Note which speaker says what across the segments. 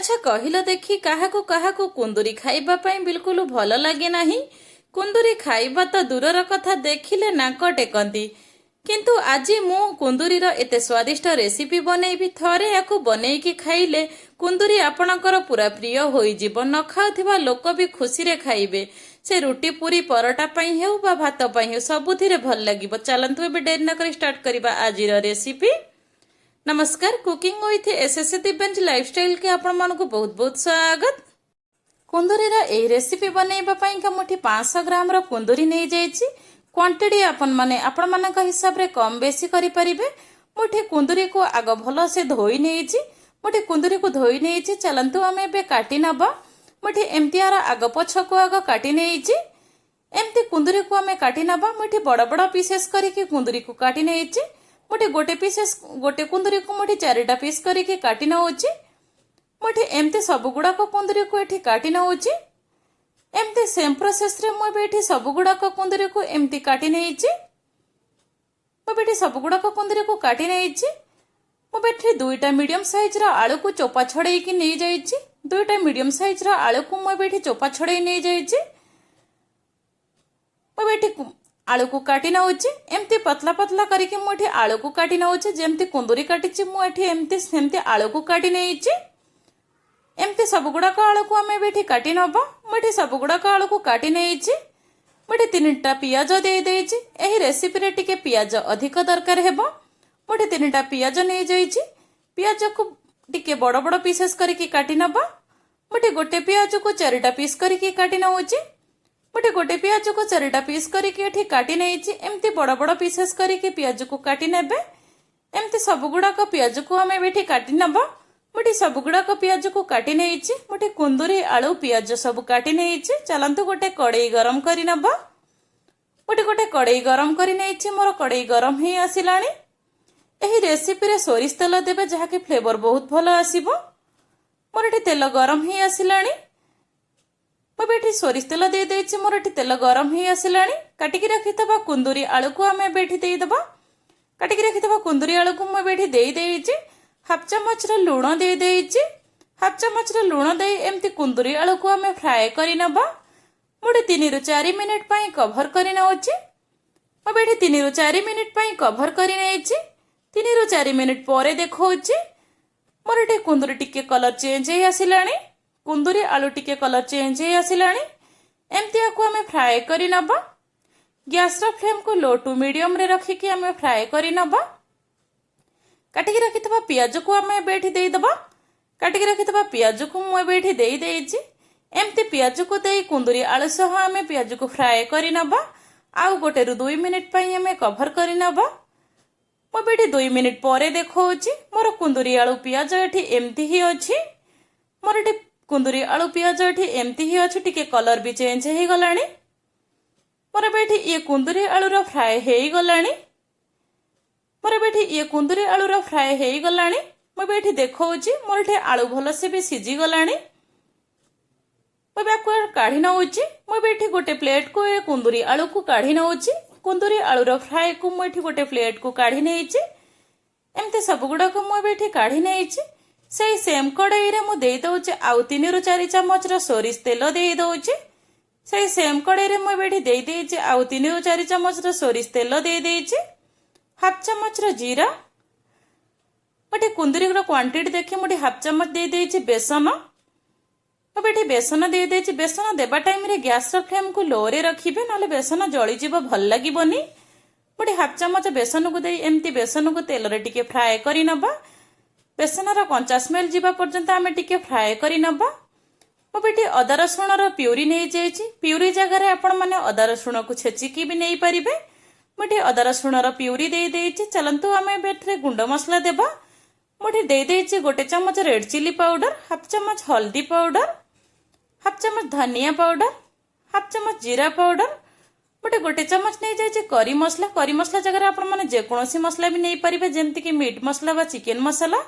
Speaker 1: अच्छा कहल देखी काहाकू काहाकू कुंदुरी खाइबा ପାଇଁ बिल्कुल ଭଲ ଲାଗେ ନାହିଁ। कुंदुरी खाइबा तो दूरर कथा देखिले नाक टेकंती। किंतु आज मु कुंदुरीर एते स्वादिष्ट रेसिपी बनैबी। थरे याकू बनैकी खाइले कुंदुरी आपणकर पूरा प्रिय होइजिब। न खाउथिबा लोक भी खुशी रे खाइबे। से रुटी पूरी परोटा पई हेउ बा भात पई हेउ सबुथिरे भल लागिब। चलंतु एबे डेरी न करी स्टार्ट करिबा आजिर रेसिपी। नमस्कार, cooking with SS Divyansh lifestyle के आपण मानकु बहुत बहुत स्वागत। कुंदुरीर एही रेसिपी बनैबा पई का मुठी 500 ग्राम रो कुंदुरी नै जायछि। क्वांटिटी आपण मानक हिसाब रे कम बेसी करि परिबे। मुठी कुंदुरी को आग भलो से धोई नेछि। मुठी कुंदुरी को धोई नेछि। चलंतु हमें बे काटी नबा। मुठी एम्तियार आग पछ को आग काटी नेछि। एम्ति कुंदुरी को हमें काटी नबा। मुठी बड़ बड़ पीसेस करिके कुंदुरी को काटी नेछि। मुठी गोटे कुंदुरी को मुठी 4टा पीस करिके काटी नउछि। मुठी एम्ति सब गुडा को कुंदुरी को एठी काटी नउछि। एम्ति सेम प्रोसेस रे मु बेठी सब गुडा को कुंदुरी को एम्ति काटी नेछि। मु बेठी सब गुडा को कुंदुरी को काटी नेछि। मु बेठी 2टा मीडियम साइज रा आलू को चोपा छड़ेई की नै जाइछि। 2टा मीडियम साइज रा आलू को मु बेठी चोपा छड़ेई नै जाइछि। मु बेठी आलू को काटी नउछि। एम्ति पतला पतला करिके मु एठी आलू को काटी नउछि। जेम्ति कुंदुरी काटिछि मु एठी एम्ति सेम्ति आलू को काटी नेछि। एम्ति सब गुडा को आलू को हमें बेठी काटी नबा। मुठी सब गुडा को आलू को काटी नेछि। मुठी 3टा पियाज दे देछि। एही रेसिपी रे टिके पियाज अधिक दरकार हेबो। मुठी 3टा पियाज नै जाइछि। पियाज को टिके बड़ बड़ पीसेस करिके काटी नबा। मुठी गोटे पियाज को 4टा पीस करिके काटी नउछि। मुठी गोटे पियाज को 4टा पीस करिके एठी काटी नेछि। एम्ति बड़ बड़ पीसेस करिके पियाज को काटी नेबे। एम्ति सब गुडा को पियाज को हमें बेठी काटी नबा। मुठी सब गुडा को पियाज को काटी नेछि। मुठी कुंदुरी आलू पियाज सब काटी नेछि। चलंतु गोटे कड़ाई गरम करि नबा। मुठी गोटे कड़ाई गरम करि नेछि। मोर कड़ाई गरम ही आसिलानी। एही रेसिपी रे सोरिष तेल देबे जहा कि फ्लेवर बहुत भलो आसीबो। मोर एठी तेल गरम ही आसिलानी। मु बेठी सोरिष तेल दे देछि। मोर एठी तेल गरम ही आसिलानी। काटिकी रखितबा कुंदुरी आलू को हमें बेठी देई दबा। काटिकी रखितबा कुंदुरी आलू को मु बेठी देई देछि। हाफ चमच रे लूण दे देछि। हाफ चमच रे लूण दे एम्ति कुंदुरी आलू को हमें फ्राई करि नबा। मुठी 3 रु 4 मिनिट पई कवर करि नउछि। मु बेठी 3 रु 4 मिनिट पई कवर करि नेछि। 3 रु 4 मिनिट परे देखौछि मोर एठी कुंदुरी टिके कलर चेंज हे आसिलानी। कुंदुरी आलू टिके कलर चेंज हे आसिलानी। एम्ति आकु हमें फ्राई करि नबा। गैस रो फ्लेम को लो टू मीडियम रे रखी कि हमें फ्राई करि नबा। काटिकी रखितबा पियाज को हमें बेठी देई दबा। काटिकी रखितबा पियाज को मु बेठी देई देछि। एम्ति पियाज को देई कुंदुरी आलू सह हमें पियाज को फ्राई करि नबा। आउ गोटे रु 2 मिनिट पई हमें कवर करि नबा। मु बेठी 2 मिनिट परे देखौछि मोर कुंदुरी आलू पियाज एठी एम्ति ही अछि। मोर एठी कुंदुरी आलू पियाज एठी एम्ति ही अछि। टिके कलर भी चेंज हे गलानी। मोर बेठी ये कुंदुरी आलू रो फ्राई हे गलानी। मोर बेठी ये कुंदुरी आलू रो फ्राई हे गलानी। मु बेठी देखौछि मोर एठी आलू भलो से भी सिजी गलानी। मु बेको काढी नउछि। मु बेठी गोटे प्लेट को कुंदुरी आलू को काढी नउछि। कुंदुरी आलू रो फ्राई को मु एठी गोटे प्लेट को काढी नेछि। एम्ते सब गुडा को मु बेठी काढी नेछि। सेही सेम कड़ाई रे मु देई दउछि आउ 3 रु 4 चमच रो सोरिष तेल देई दउछि। सेही सेम कड़ाई रे मु बेठी देई देछि आउ 3 रु 4 चमच रो सोरिष तेल देई देछि। हाफ चमच रो जीरा। मुठी कुंदुरी रो क्वांटिटी देखि मुठी हाफ चमच दे देछि बेसन। मु बेठी बेसन दे देछि। बेसन देबा टाइम रे गैस रो फ्लेम को लो रे रखिबे नले बेसन जळि जिवो भल लागिबोनी। मुठी हाफ चमच बेसन को देई एम्ति बेसन को तेल रे टिके फ्राई करि नबा। बेसन रो कंचा स्मेल जिबा पर्यंत हमें टिके फ्राई करि नबा। मु बेठी अदा रसुण रो प्यूरी नै जाइछि। प्यूरी जगह रे आपण माने अदा रसुण को छेचिकी भी नै परिबे। मुठी अदा रसुण रो प्यूरी दे देछि। चलंतु हमें बेटरे गुंड मसला देबा। मुठी दे देछि गोटे चमच रेड चिली पाउडर, हाफ चमच हल्दी पाउडर, हाफ चमच धनिया पाउडर, हाफ चमच जीरा पाउडर। मुठी गोटे चमच नै जाइछि करी मसला। करी मसला जगह आपण माने जे कोनोसी मसला भी नै परिबे जेमति कि मीट मसला बा चिकन मसला।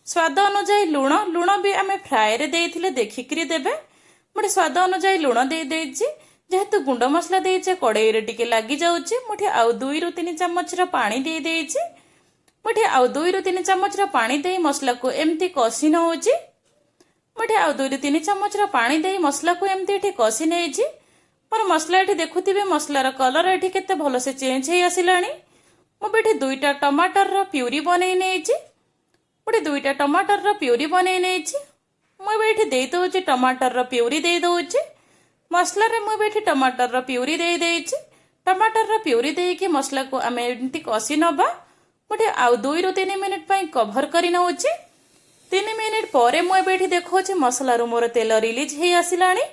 Speaker 1: स्वाद अनुसार लूण। लूण भी हमें फ्राई रे देइथिले देखिकरी देबे। मुठी स्वाद अनुसार लूण दे देछि। जेहेतु गुंड मसला देइछे कड़ाई रे टिके लागि जाउछि। मुठी आउ 2 रु 3 चमच रो पानी दे देछि। मुठी आउ 2 रु 3 चमच रो पानी देई मसला को एम्ति कसी नउछि। मुझे आउ 2-3 चमच पानी दे मसला को एमती एठी कषि नहीं मोर मसला एठी देखुथिबे मसलार कलर एठी केते भलो से चेंज हे आसिलानी मुझे 2टा टमाटर प्यूरी बनै नेछि मुझे 2टा टमाटर प्यूरी बनै नेछि मुझे एठी दे दउछि टमाटर प्यूरी दे दउछि मसला रे मुझे एठी टमाटर प्यूरी दे देछि टमाटर प्यूरी देकी मसला को आम एमती कषि नबा मुझे आउ 2-3 मिनिट पई कभर करि नउछि 3 मिनिट पर मुझे देखा मसला मोर तेल रिलीज हो आसिलानी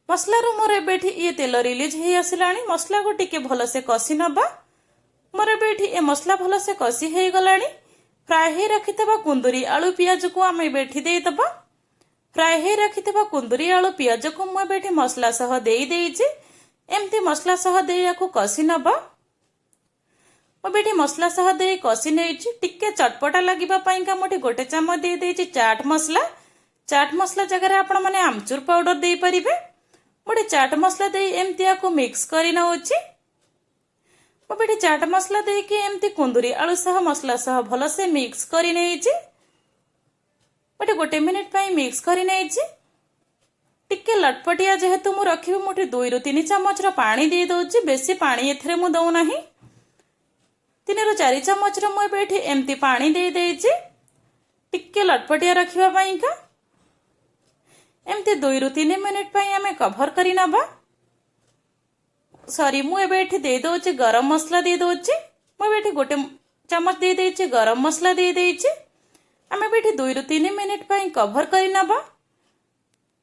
Speaker 1: मसला मोर ये तेल रिलीज हो आसिलानी मसला को टिके भल से कषि नबा मोर ए मसला भल से कषि हो गलानी फ्राए हो रखिथबा कुंदुरी आलू पियाज को आम देदबा फ्राए हो रखिथबा कुंदुरी आलू पियाज को मुझे मसला सह दे देइछि एमती मसला सह दे याकू कषि नबा मुझे मसला सह दे कषि नहीं टिके चटपटा लगिबा पाइंका मुझे 1 चामच दे देइछि चाट मसला जगह आपण माने आमचूर पाउडर दे परिबे मुझे चाट मसला दे एमती याकू मिक्स करि नउछि मुझे चाट मसला दे कि एमती कुंदुरी आलू सह मसला सह भलो से मिक्स करि नइछि मुझे 1 मिनिट पई मिक्स करि नइछि टिके लटपटिया जेहेतु मु रखिबे मुठे 2-3 चमच पानी दे दउछि बेसी पानी एथरे मु दउ नाही 3-4 चमच मुझे एमती पानी दे देइछि टिके लटपटिया रखिबा पाइंका एमती 2-3 मिनिट पई आमे कभर करि नबा सॉरी मु एबे दे दउछि गरम मसला दे दउछि मु एबे 1 चमच दे देइछि गरम मसला दे देइछि आमे एबे 2-3 मिनिट पई कभर करि नबा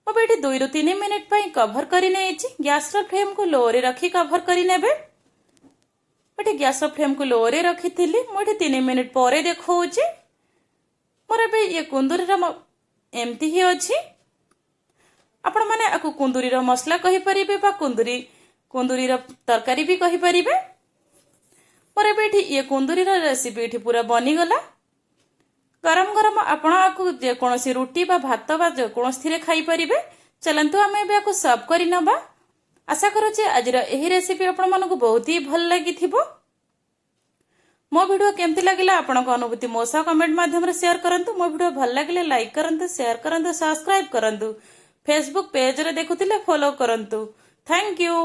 Speaker 1: मुझे 2-3 मिनिट पई कभर करि नेछि गैस रो फ्लेम को लो रे रखी कभर करि नेबे मुझे गैस रो फ्लेम को लो रे रखी थिली मुझे 3 मिनिट पर देखौछि मोर एबे ये कुंदुरी रो एमती ही अछि आपण माने आकु कुंदुरी रो मसला कहि परिबे बा कुंदुरी रो तरकारी भी कहि परिबे मोर एबे ये कुंदुरी रो रेसिपी एठी पूरा बनी गला गरम गरम आपण आकु जे कोनोसी रोटी बा भात बा जे कोनोसी खाई परिबे चलंतु आमे एबे आकु सर्व करि नबा आशा करूचे आजिर एही रेसिपी आपण मानको बहुत ही भल लागि थिबो मो वीडियो केमति लागिला आपण को अनुभूति मो सा कमेंट माध्यम रे शेयर करंतु मो वीडियो भल लागिले लाइक करंतु शेयर करंतु सब्सक्राइब करंतु फेसबुक पेज रे देखुतिले फॉलो करंतु थैंक यू।